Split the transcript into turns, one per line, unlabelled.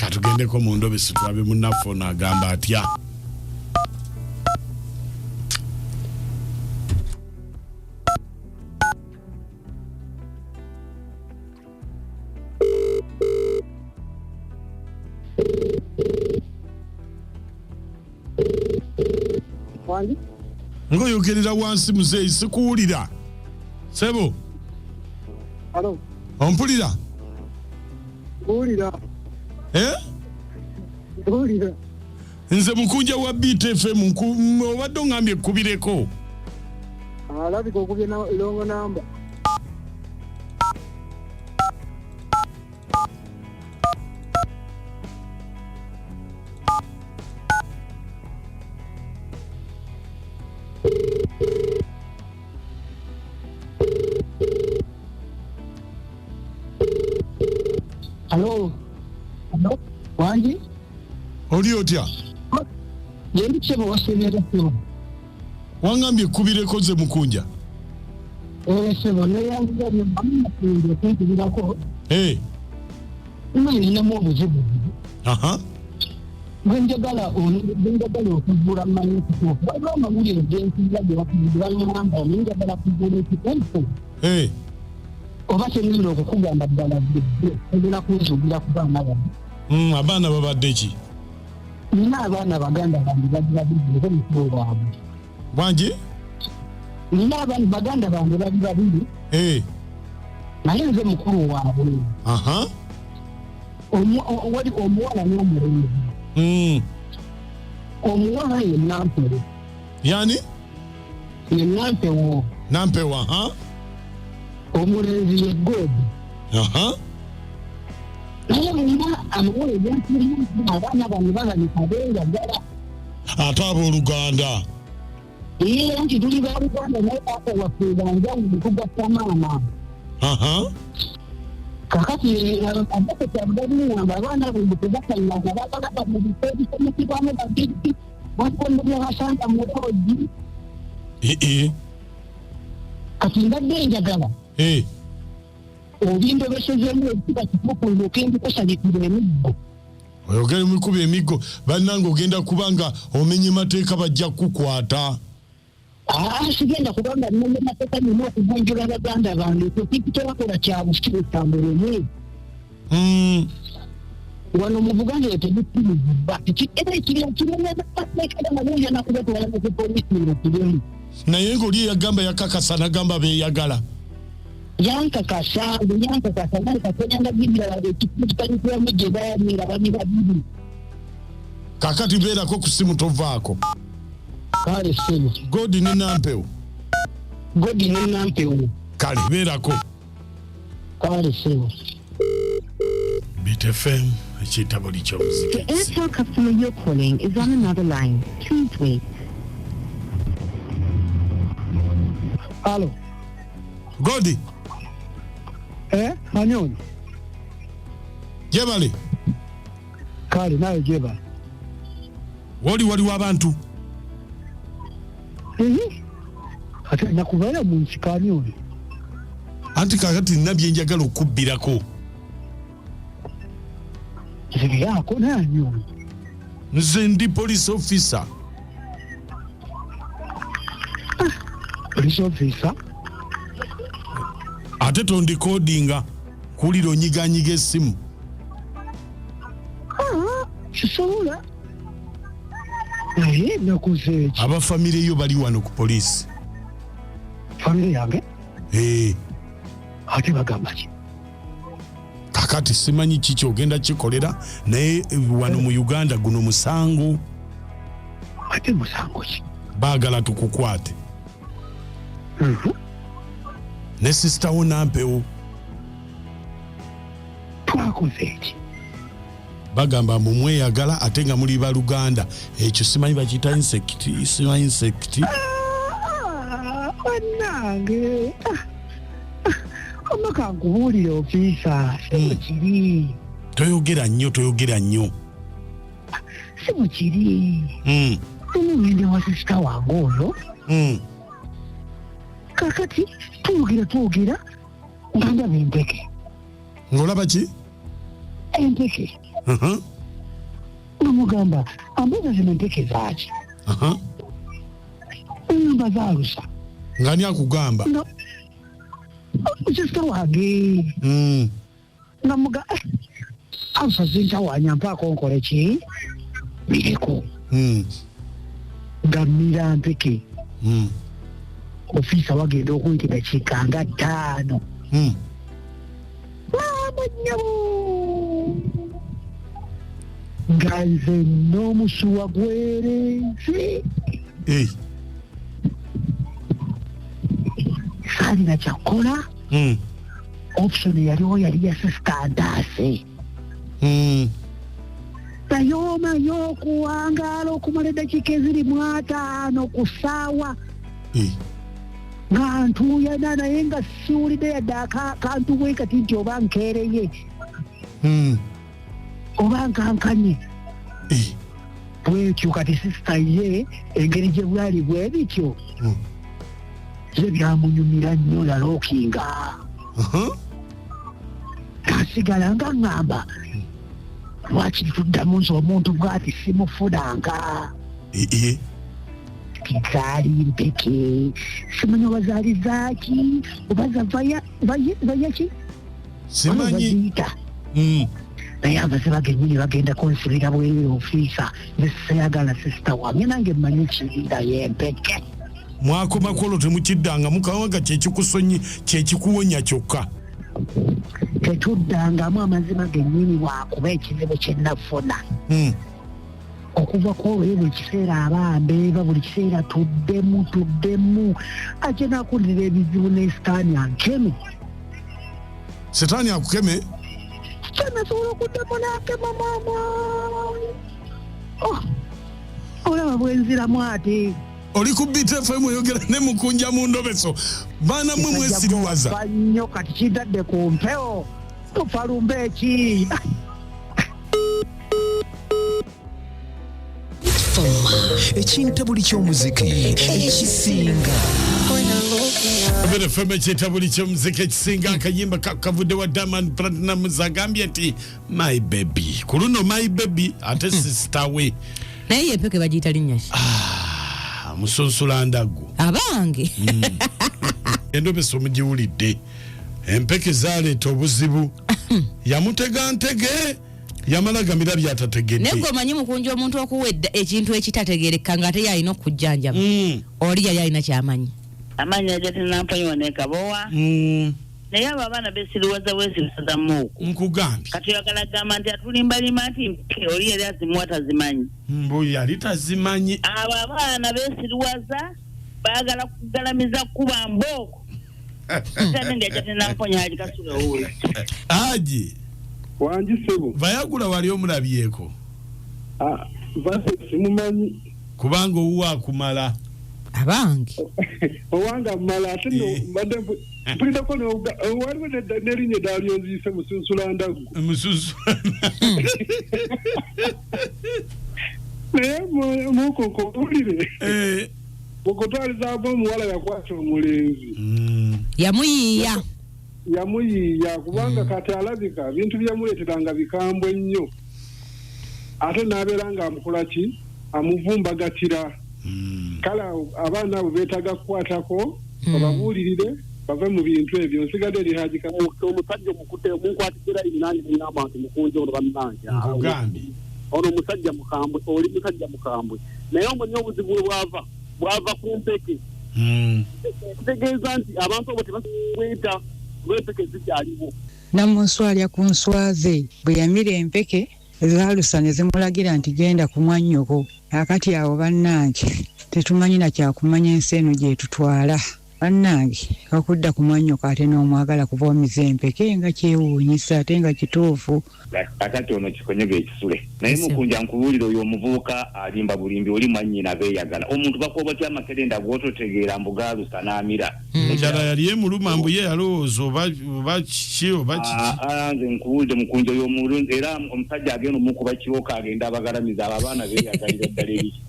Katugendeko mu Endobeso tulabe munnaffe ono agamba atya. Ngoyogerera wansi muzeeyi sikuwulira. Sebo.
Hello.
Ompulira?
Mpulira. Mpulira.
Nze mukunja wa BTFM obadde ngambye ekkubireko.
Alabika okubye longo namba.
Hello. Hello. Wange?
Oli otya?
Yendi chebo wasemera sebo.
Wangambye ekkubireko ze mukunja.
Sebo ne yangu ne bamma kunde kwinjirako. Nina mu buzibu. Njagala okuvula amanyi kuko. Waliwo amawulire g'ensigadde bakuvula namba njagala kuvula ekitempo. Oba kyengenda okukugamba ddala ogenda kunzugira ku baana bange.
Abaana babadde ki?
Nina abaana baganda bange babiri mukulu waabwe.
Wange?
Nina abaana baganda bange babiri. Naye nze mukulu waabwe. Wali omuwala n'omulenzi. Omuwala ye Nampewo.
Yani?
Ye Nampewo.
Nampewo,
Omulenzi ye Godi. Naye nina amawulire g'empulira abaana bange balabika benjagala.
Ate ab'Oluganda.
Nti tuli baluganda naye taata waffe banjawulo tugatta maama. Kakati abakete abagaliŋŋamba abaana bwe tebakaliraga babalaba mu bifo ebisomesebwamu bagezi bakondebya basanga mu loogi. Kati mbadde njagala. Obindobesezemu ekiba kikukunga okendikusalikira emiggo.
Oyogere mukuba emiggo bannange ogenda kubanga omenye mateeka bajja kukwata.
Sigenda kubanga nmenye mateeka nina okugunjula baganda bange tekitebakola kyabusitamulemu. Wano mu Buganda tebukkiriza era ekirina mateeka malungi nakubatwala mu poliisi ng'okiremu.
Naye ng'oli yagamba yakakasa nagamba beeyagala.
Yankakasa naye katonyanga bibira ekikikanyikiramu gye bali nga bali babiri.
Kakati beerako ku simu tovaako.
Kale sebo.
Godi ne Nampewo. Kale beerako.
Kale sebo.
BTFM ekitabo likyomuziki.
The Airtel customer you're calling is on another line. Please wait.
Hello.
Godi.
Manyoni.
Jebale.
Kale naye jeba.
Waliwo abantu.
Ate nakubeera mu nsikani oli.
Anti kakati nina bye njagala okubbirako.
Yako nanyo.
Nze ndi police officer.
Police officer?
Ate tondikodinga kulira onyiganyiga essimu.
Kisobola. Naye nakuze eki.
Abafamire yo bali wano ku poliisi.
Famire yange? Ate bagamba ki?
Kakati simanyi kiki ogenda kikolera naye wano mu Uganda guno musango.
Ate musango ki?
Baagala tukukwate. Ne sister wo Nampewo.
Twakoze eki.
Bagamba mumweyagala ate nga muli baluganda. Ekyo simanyi bakiyita insect.
Wanange. Omaka nkubuulire ofiisa si kiri.
Toyogera nnyo.
Si kiri. Ngende wa sisita wange oyo. Kakati twogera nga ndaba empeke.
Ng'olaba ki?
Empeke. namugamba ambuza zino mpeke zaaki ngamba zaalusa
ngani akugamba
sisita wange namuga alusa zintawanya mpaako nkole ki bireko nga mmira mpeke ofiisa wagenda okuyita dakiika nga 5 nga nze n'omusuwa gwerenze saalina kyakkola option yaliwo yali ya sisikandaase nayoomayo okuwangaala okumala eddakiika ezirimu 5 ku ssaawa nga ntuuyana naye nga siwulidde yadde akantuwe kati nti oba nkeereye oba nkankanye bwekyo kati sisita ye engeri gye bwali bwe bityo ye byamunyumira nnyo lalookinga asigala nga ŋŋamba lwaki tuddamu nti omuntu bw'ati simufudanga zaali mpeke simanyi oba zaali zaaki oba vayaki
simanyi
naye abaze bagenyini bagenda kunsibira bwerere ofiisa nesayagala sisita wange nange mmanyi kirinda yempeke
mwakomako olwo temukiddanga mukawanga kyekikusonyi kyekikuwonya kyokka
tetuddangamu amazima genyini bwakuba ekizibu kyenafuna okuva kwolwo buli kiseera abambeeba buli kiseera tuddemu ate nakulira ebizibu ne sitaani ankeme
sitaani akukeme
kyenasobola okuddemu nakema maama olaba bwenziramu ate
oli ku BTFM oyogera ne mukunja mu Ndobeso baana mmwe mwesiriwaza
nnyo kati kidadde ku mpewo tufalumba eki
ekintabuli ky'omuziki ekisinga
BTFM ekintabuli ky'omuziki ekisinga akayimba kavudde wa Diamond Platnumz agambye nti my baby ku luno my baby ate sister we
naye yempeke bagiyita linnya ki
musonsulandago
abange
Endobeso omugiwulidde empeke zaleeta obuzibu yamutega ntege yamala gamira byatategedde
naye omanyi mukunja omuntu okuwedda ekintu ekitategeereka ng'ate yalina okujjanjaba oli yali alina kyamanyi
amanyi ajatinampanyiwa nekabowa naye abo abaana besiriwaza weesirisaza muuku
nkugambye
kati oyagala gamba nti atulimbalima nti oli yali azimuwa tazimanyi
mbu yali tazimanyi
abo abaana besiriwaza baagala kugalamiza kuba mbooko ate ndi ajatinamponya ali kasula owulo
aji
Wange sebo
vayagula wali omulabyeko
vase simumanyi
kubanga owuwa akumala
abange
owanga mala ate no mbadde mpulirako waliwo nerinnya eddala lyonziise musunsulandagu naye mukoko owulire okutwalizaamu omuwala yakwata omulenzi yamuyiiya kubanga kati alabika bintu byamuleeteranga bikambwe nnyo ate n'abeera nga amukola ki amuvumbagatira kale abaana abo beetaaga kukwatako bababuulirire bave mu bintu ebyo nsigadde erihagika omusajja omukute munkwatigira inange ningamba nti mukunja ono bannange ono musajja mukambwe oli musajja mukambwe naye omanyi obuzibu bwava ku mpeke kitegeeza nti abantu abo tebaweta lw'empeke zikyaliwo
namunswalya ku nswaze bwe yamira empeke ezaalusa ne zimulagira nti genda ku mwannyoko akati awo bannange tetumanyi na kyakumanya ensi eno gyetutwala bannange kakudda ku mwannyoko ate n'omwagala kubaomiza empeke nga kyewuunyisa ate nga kituufu
akati ono kikonyega ekisule naye mukunja nkubuulira oyo omuvubuka alimba bulimbi oli mwannyina beeyagala omuntu bakoba ty amakerenda bw'ototegeera mbugaalusa n'amira
mukyala yali emuluma mbu ye yalowooza oba kiki oba kiki
nze nkubuulire mukunja oyo era omusajja agenda omukuba kiwoka agenda abagalamiza abo abaana beeyagalira ddala ebiki